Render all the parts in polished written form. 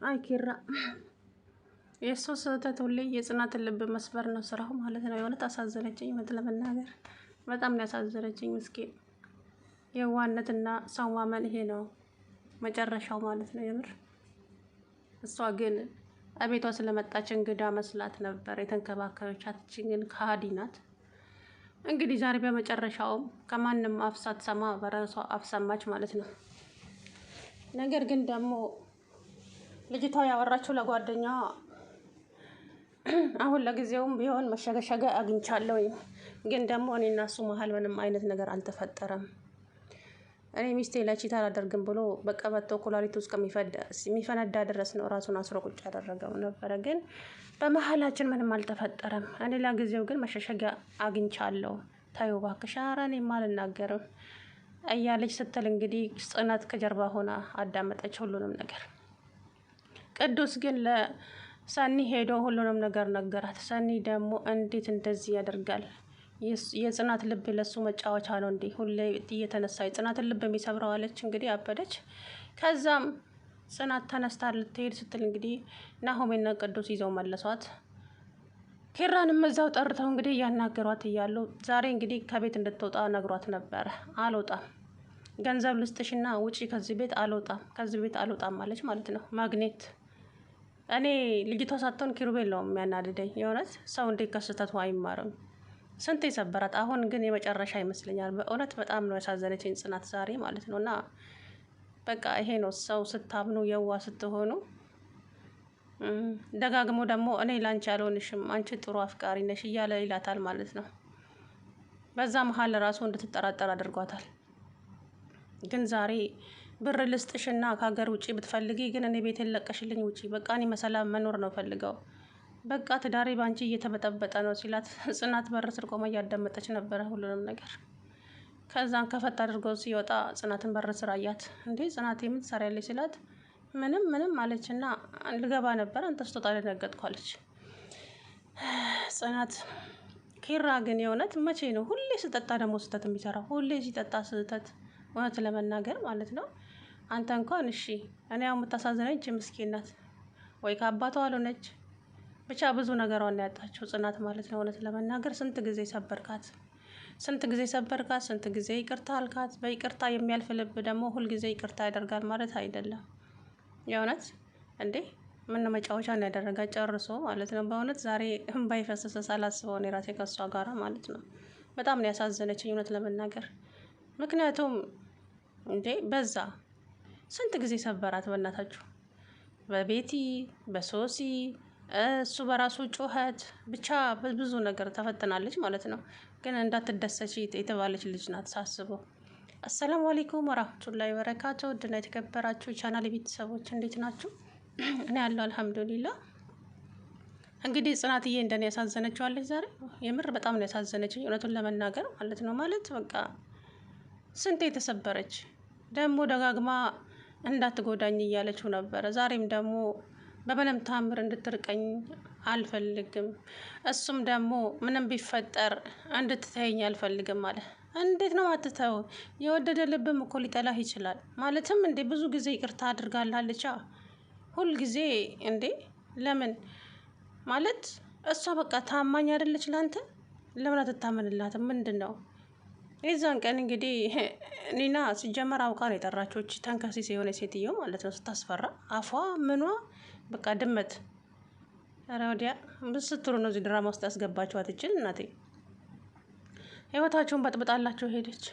አይ ኪራ የእሱ ስህተት ሁሌ የጽናትን ልብ መስበር ነው ስራው ማለት ነው። የሆነ አሳዘነችኝ። እውነት ለመናገር በጣም ነው ያሳዘነችኝ። ምስኪን የዋህነትና ሰው ማመን ይሄ ነው መጨረሻው ማለት ነው የምር። እሷ ግን አቤቷ ስለመጣች እንግዳ መስላት ነበር የተንከባከበቻት። ግን ከሃዲ ናት። እንግዲህ ዛሬ በመጨረሻውም ከማንም አፍ ሳትሰማ በራሷ አፍ ሰማች ማለት ነው። ነገር ግን ደግሞ ልጅቷ ያወራችው ለጓደኛዋ አሁን ለጊዜውም ቢሆን መሸገሸገ አግኝቻለሁ። ግን ደግሞ እኔና እሱ መሀል ምንም አይነት ነገር አልተፈጠረም። እኔ ሚስቴ ላይ ቺት አላደርግም ብሎ በቀበቶ ኩላሊቱ ውስጥ የሚፈነዳ ድረስ ነው ራሱን አስሮ ቁጭ ያደረገው ነበረ። ግን በመሀላችን ምንም አልተፈጠረም። እኔ ለጊዜው ግን መሸሸጊያ አግኝቻለሁ። ታዩ እባክሽ፣ ኧረ እኔማ አልናገርም እያለች ስትል እንግዲህ ጽናት ከጀርባ ሆና አዳመጠች ሁሉንም ነገር። ቅዱስ ግን ለሰኒ ሄዶ ሁሉንም ነገር ነገራት። ሰኒ ደግሞ እንዴት እንደዚህ ያደርጋል? የጽናት ልብ ለሱ መጫወቻ ነው እንዴ? ሁሌ እየተነሳ የጽናትን ልብ የሚሰብረው አለች። እንግዲህ አበደች። ከዛም ጽናት ተነስታ ልትሄድ ስትል እንግዲህ ናሆሜና ቅዱስ ይዘው መለሷት። ኪራንም እዛው ጠርተው እንግዲህ እያናገሯት እያሉ ዛሬ እንግዲህ ከቤት እንድትወጣ ነግሯት ነበረ። አልወጣም፣ ገንዘብ ልስጥሽና ውጪ ከዚህ ቤት፣ አልወጣም፣ ከዚህ ቤት አልወጣም ማለች ማለት ነው። ማግኔት እኔ ልጅቷ ሳትሆን ኪሩቤል ነው የሚያናድደኝ። የእውነት ሰው እንዴት ከስህተቱ አይማርም? ስንት የሰበራት። አሁን ግን የመጨረሻ ይመስለኛል። በእውነት በጣም ነው ያሳዘነችኝ ጽናት ዛሬ ማለት ነው። እና በቃ ይሄ ነው ሰው ስታምኑ የዋ ስትሆኑ። ደጋግሞ ደግሞ እኔ ላንቺ አልሆንሽም፣ አንቺ ጥሩ አፍቃሪ ነሽ እያለ ይላታል ማለት ነው። በዛ መሀል ራሱ እንድትጠራጠር አድርጓታል። ግን ዛሬ ብር ልስጥሽና ከሀገር ውጭ ብትፈልጊ ግን እኔ ቤቴን ለቀሽልኝ ውጪ፣ በቃ እኔ መሰላም መኖር ነው ፈልገው፣ በቃ ትዳሬ ባንቺ እየተበጠበጠ ነው ሲላት ጽናት በር ስር ቆማ እያዳመጠች ነበረ ሁሉንም ነገር። ከዛን ከፈት አድርገው ሲወጣ ጽናትን በር ስር አያት። እንዴ ጽናት የምን ትሰሪያለሽ ሲላት ምንም አለችና ልገባ ነበር አንተ ስትወጣ ደነገጥኩ አለች ጽናት። ኪራ ግን የእውነት መቼ ነው ሁሌ ስጠጣ ደግሞ ስህተት የሚሰራው? ሁሌ ሲጠጣ ስህተት፣ እውነት ለመናገር ማለት ነው። አንተ እንኳን እሺ፣ እኔ ያው የምታሳዝነኝ ምስኪን ናት። ወይ ከአባቷ አልሆነች ብቻ ብዙ ነገሯን ያጣችው ጽናት ማለት ነው። እውነት ለመናገር ስንት ጊዜ ሰበርካት፣ ስንት ጊዜ ይቅርታ አልካት። በይቅርታ የሚያልፍ ልብ ደግሞ ሁልጊዜ ይቅርታ ያደርጋል ማለት አይደለም። የእውነት እንዴ ምን መጫወቻ ነው ያደረጋት ጨርሶ ማለት ነው። በእውነት ዛሬ እንባ የፈሰሰ ሳላስበው ነው የራሴ ከሷ ጋራ ማለት ነው። በጣም ነው ያሳዘነችኝ እውነት ለመናገር። ምክንያቱም እንዴ በዛ ስንት ጊዜ ሰበራት በእናታችሁ። በቤቲ በሶሲ እሱ በራሱ ጩኸት ብቻ ብዙ ነገር ተፈትናለች ማለት ነው። ግን እንዳትደሰች የተባለች ልጅ ናት ሳስበው። አሰላሙ አለይኩም ወራህመቱላሂ ወበረካቱ። ውድና የተከበራችሁ ቻናል ቤተሰቦች እንዴት ናችሁ? እኔ ያለው አልሐምዱሊላህ። እንግዲህ ጽናትዬ እንደኔ ያሳዘነችዋለች ዛሬ። የምር በጣም ነው ያሳዘነችኝ እውነቱን ለመናገር ማለት ነው። ማለት በቃ ስንት የተሰበረች ደግሞ ደጋግማ እንዳትጎዳኝ እያለችው ነበረ። ዛሬም ደግሞ በምንም ታምር እንድትርቀኝ አልፈልግም፣ እሱም ደግሞ ምንም ቢፈጠር እንድትተይኝ አልፈልግም አለ። እንዴት ነው አትተው? የወደደ ልብም እኮ ሊጠላህ ይችላል። ማለትም እንዴ ብዙ ጊዜ ይቅርታ አድርጋላለቻ ሁል ጊዜ እንዴ ለምን ማለት እሷ በቃ ታማኝ አይደለች ላንተ? ለምን አትታመንላትም? ምንድን ነው? የዛን ቀን እንግዲህ ኒና ሲጀመር አውቃ ነው የጠራችው። ተንከሲስ የሆነ ሴትዮ ማለት ነው። ስታስፈራ አፏ ምኗ በቃ ድመት። ኧረ ወዲያ ብስትሩ ነው እዚህ ድራማ ውስጥ ያስገባችሁ። አትችል እናቴ ህይወታችሁን በጥብጣላችሁ ሄደች።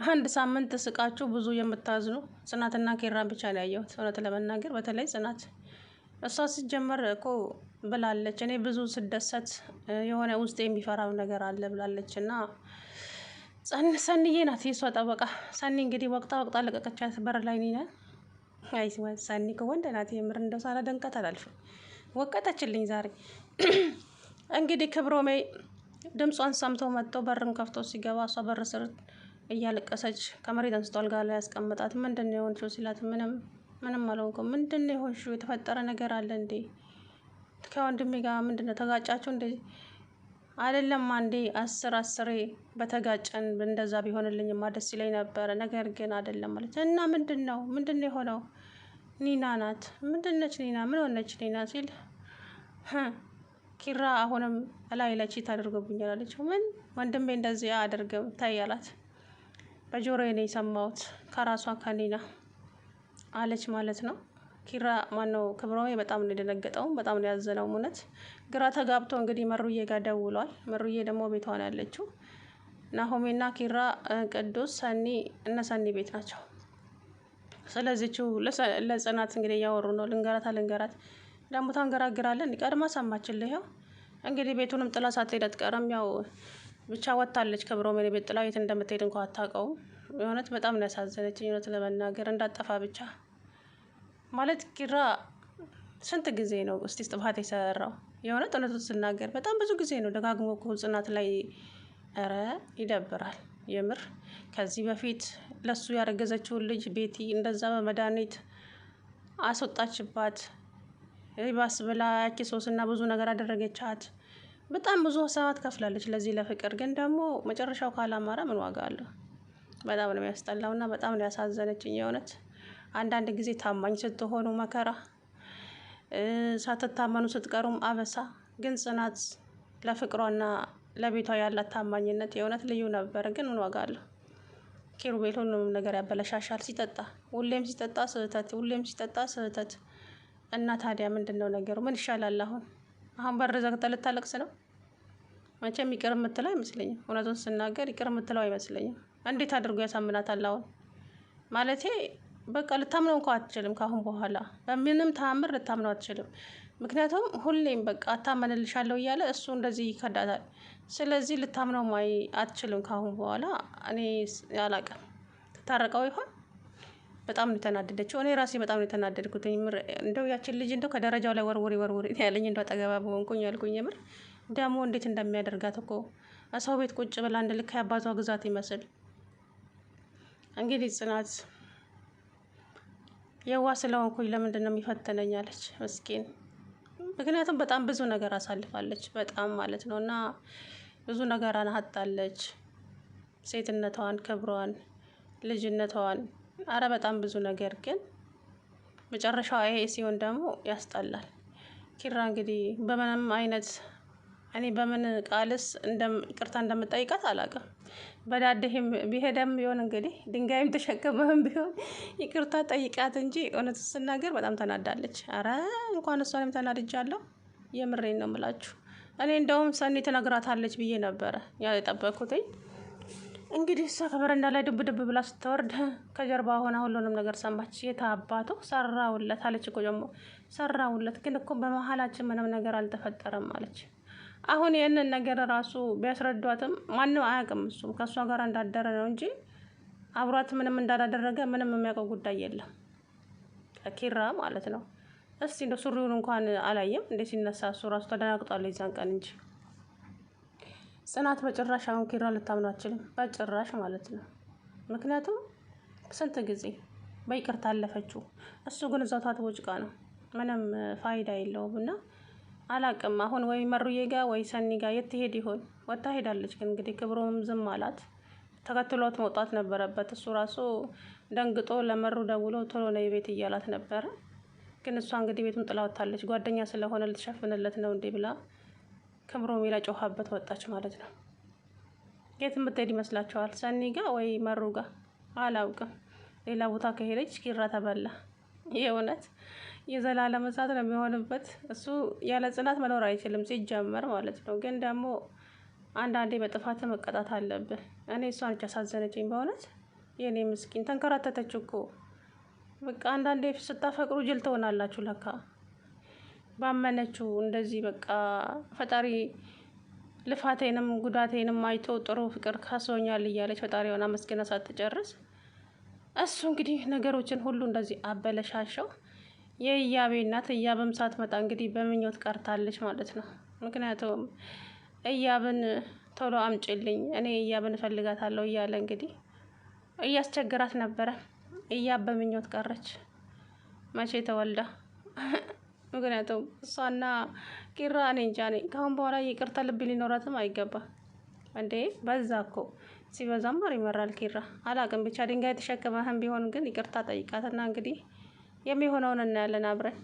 አንድ ሳምንት ስቃችሁ ብዙ የምታዝኑ ጽናትና ኪራን ብቻ ነው ያየሁት እውነት ለመናገር። በተለይ ጽናት እሷ ሲጀመር እኮ ብላለች እኔ ብዙ ስደሰት የሆነ ውስጥ የሚፈራው ነገር አለ ብላለች። እና ሰኒዬ ናት የሷ ጠበቃ። ሰኒ እንግዲህ ወቅታ ለቀቀቻት በር ላይ ኒና። አይ ሰኒ ከወንድ ናት የምር እንደው ሳላደንቃት አላልፍም። ወቀጠችልኝ ዛሬ። እንግዲህ ክብሮሜ ድምጿን ሰምቶ መጥቶ በርም ከፍቶ ሲገባ እሷ በር ስር እያለቀሰች ከመሬት አንስቶ አልጋ ላይ ያስቀምጣት። ምንድን ነው የሆንሽው ሲላት ምንም አልሆንኩም። ምንድን ነው የሆንሽው? የተፈጠረ ነገር አለ እንዴ? ከወንድሜ ጋር ምንድን ነው ተጋጫችሁ እንዴ? አይደለም አንዴ 10 በተጋጨን እንደዛ ቢሆንልኝማ ደስ ይለኝ ነበረ። ነገር ግን አይደለም ማለት እና ምንድን ነው የሆነው? ኒና ናት። ምንድነች ኒና? ምን ሆነች ኒና ሲል ኪራ አሁንም እላይ ላይ ቺት አድርጎብኛል አለችው። ምን? ወንድሜ እንደዚህ አያደርግም ታይ አላት። በጆሮዬ ነው የሰማሁት ከራሷ ከኒና አለች ማለት ነው። ኪራ ማነው ክብሮሜ በጣም ነው የደነገጠው፣ በጣም ነው ያዘነው። እውነት ግራ ተጋብቶ እንግዲህ መሩዬ ጋር ደውሏል። መሩዬ ደግሞ ቤቷ ነው ያለችው። ናሆሜና ኪራ ቅዱስ ሰኒ እነ ሰኒ ቤት ናቸው። ስለዚህችው ለጽናት እንግዲህ እያወሩ ነው። ልንገራት ደግሞ ታንገራግራለን። ቀድማ ሰማችልህ። ያው እንግዲህ ቤቱንም ጥላ ሳትሄድ አትቀርም። ያው ብቻ ወጥታለች። ክብሮሜን ቤት ጥላ የት እንደምትሄድ እንኳን አታውቀውም። የእውነት በጣም ነው ያሳዘነችኝ። እውነት ለመናገር እንዳጠፋ ብቻ ማለት ኪራ ስንት ጊዜ ነው እስቲ ጥፋት የሰራው? የእውነት እውነቱን ስናገር በጣም ብዙ ጊዜ ነው ደጋግሞ ጽናት ላይ። ኧረ ይደብራል የምር። ከዚህ በፊት ለሱ ያረገዘችውን ልጅ ቤቲ እንደዛ በመድኃኒት አስወጣችባት። ይባስ ብላ ያቺ ሶስና ብዙ ነገር አደረገቻት። በጣም ብዙ ሰዓት ከፍላለች ለዚህ ለፍቅር። ግን ደግሞ መጨረሻው ካላማረ ምን ዋጋ አለው? በጣም ነው የሚያስጠላውና በጣም ነው ያሳዘነችኝ የእውነት። አንዳንድ ጊዜ ታማኝ ስትሆኑ መከራ፣ ሳትታመኑ ስትቀሩም አበሳ። ግን ጽናት ለፍቅሯና ለቤቷ ያላት ታማኝነት የእውነት ልዩ ነበር። ግን ምን ዋጋ አለው? ኪሩቤል ሁሉንም ነገር ያበለሻሻል ሲጠጣ። ሁሌም ሲጠጣ ስህተት፣ ሁሌም ሲጠጣ ስህተት። እና ታዲያ ምንድን ነው ነገሩ? ምን ይሻላል አሁን በር ዘግተህ ልታለቅስ ነው? መቼም ይቅር የምትለው አይመስለኝም። እውነቱን ስናገር ይቅር የምትለው አይመስለኝም። እንዴት አድርጎ ያሳምናታል አሁን? ማለቴ በቃ ልታምነው እንኳ አትችልም። ካሁን በኋላ በምንም ተአምር ልታምነው አትችልም። ምክንያቱም ሁሌም በቃ አታመንልሻለሁ እያለ እሱ እንደዚህ ይከዳታል። ስለዚህ ልታምነው አትችልም ካሁን በኋላ። እኔ አላቅም። ትታረቀው ይሆን? በጣም ነው የተናደደችው። እኔ ራሴ በጣም ነው የተናደድኩት። እንደው ያችን ልጅ እንደው ከደረጃው ላይ ወርውሪ ያለኝ እንደው አጠገባ በሆንኩኝ ያልኩኝ። የምር ደግሞ እንዴት እንደሚያደርጋት እኮ ሰው ቤት ቁጭ ብላ አንድ ልክ ያባቷ ግዛት ይመስል። እንግዲህ ጽናት የዋ ስለሆንኩኝ ለምንድን ነው የሚፈተነኝ አለች ምስኪን። ምክንያቱም በጣም ብዙ ነገር አሳልፋለች፣ በጣም ማለት ነው። እና ብዙ ነገር አናጣለች። ሴትነቷን፣ ክብሯን፣ ልጅነቷን፣ አረ በጣም ብዙ ነገር። ግን መጨረሻው ይሄ ሲሆን ደግሞ ያስጠላል። ኪራ እንግዲህ በምንም አይነት እኔ በምን ቃልስ ቅርታ እንደምጠይቃት አላውቅም። በዳድህም ቢሄደም ቢሆን እንግዲህ ድንጋይም ተሸክመህም ቢሆን ይቅርታ ጠይቃት እንጂ እውነት ስናገር በጣም ተናዳለች። አረ እንኳን እሷንም ተናድጃለሁ። የምሬን ነው የምላችሁ። እኔ እንደውም ሰኒ ትነግራታለች ብዬ ነበረ የጠበኩትኝ። እንግዲህ እሷ ከበረንዳ ላይ ድብ ብላ ስትወርድ ከጀርባ ሆና ሁሉንም ነገር ሰማች። የታባቱ ሰራውለት አለች እኮ ደግሞ ሰራውለት። ግን እኮ በመሀላችን ምንም ነገር አልተፈጠረም አለች። አሁን ይህንን ነገር ራሱ ቢያስረዷትም ማንም አያውቅም። እሱም ከእሷ ጋር እንዳደረ ነው እንጂ አብሯት ምንም እንዳላደረገ ምንም የሚያውቀው ጉዳይ የለም ኪራ ማለት ነው። እስቲ እንደ ሱሪውን እንኳን አላየም እንደ ሲነሳ እሱ ራሱ ተደናግጧል የዛን ቀን እንጂ። ጽናት በጭራሽ አሁን ኪራ ልታምነው አትችልም፣ በጭራሽ ማለት ነው። ምክንያቱም ስንት ጊዜ በይቅርታ አለፈችው። እሱ ግን እዛው ታጥቦ ጭቃ ነው፣ ምንም ፋይዳ የለውም። እና አላቅም አሁን ወይ መሩዬ ጋ ወይ ሰኒ ጋ የት ትሄድ ይሆን? ወጣ ሄዳለች። ግን እንግዲህ ክብሮም ዝም አላት። ተከትሏት መውጣት ነበረበት። እሱ ራሱ ደንግጦ ለመሩ ደውሎ ቶሎ ነው የቤት እያላት ነበረ። ግን እሷ እንግዲህ ቤቱን ጥላ ወጣለች። ጓደኛ ስለሆነ ልትሸፍንለት ነው እንዴ ብላ ክብሮም ጮኻበት ወጣች ማለት ነው። የት የምትሄድ ይመስላችኋል? ሰኒ ጋ ወይ መሩ ጋ? አላውቅም። ሌላ ቦታ ከሄደች ኪራ ተበላ። የእውነት የዘላለም እሳት ነው የሚሆንበት። እሱ ያለ ጽናት መኖር አይችልም ሲጀመር ማለት ነው። ግን ደግሞ አንዳንዴ በጥፋት መቀጣት አለብህ። እኔ እሷን ነች ያሳዘነችኝ በእውነት። የኔ ምስኪን ተንከራተተች እኮ በቃ። አንዳንዴ ስታፈቅሩ ጅል ትሆናላችሁ ለካ። ባመነችው እንደዚህ በቃ ፈጣሪ ልፋቴንም ጉዳቴንም አይቶ ጥሩ ፍቅር ካሶኛል እያለች ፈጣሪዋን አመስግና ሳትጨርስ እሱ እንግዲህ ነገሮችን ሁሉ እንደዚህ አበለሻሸው። የእያቤ እናት እያብም ሳትመጣ እንግዲህ በምኞት ቀርታለች ማለት ነው። ምክንያቱም እያብን ቶሎ አምጪልኝ እኔ እያብን እፈልጋታለሁ እያለ እንግዲህ እያስቸገራት ነበረ። እያብ በምኞት ቀረች። መቼ ተወልዳ? ምክንያቱም እሷና ኪራ እኔ እንጃ ነኝ። ካሁን በኋላ ይቅርታ ልብ ሊኖራትም አይገባም እንዴ። በዛ እኮ ሲበዛም ማር ይመራል ኪራ። አላቅም ብቻ ድንጋይ ተሸክመህም ቢሆን ግን ይቅርታ ጠይቃትና እንግዲህ የሚሆነውን እናያለን አብረን።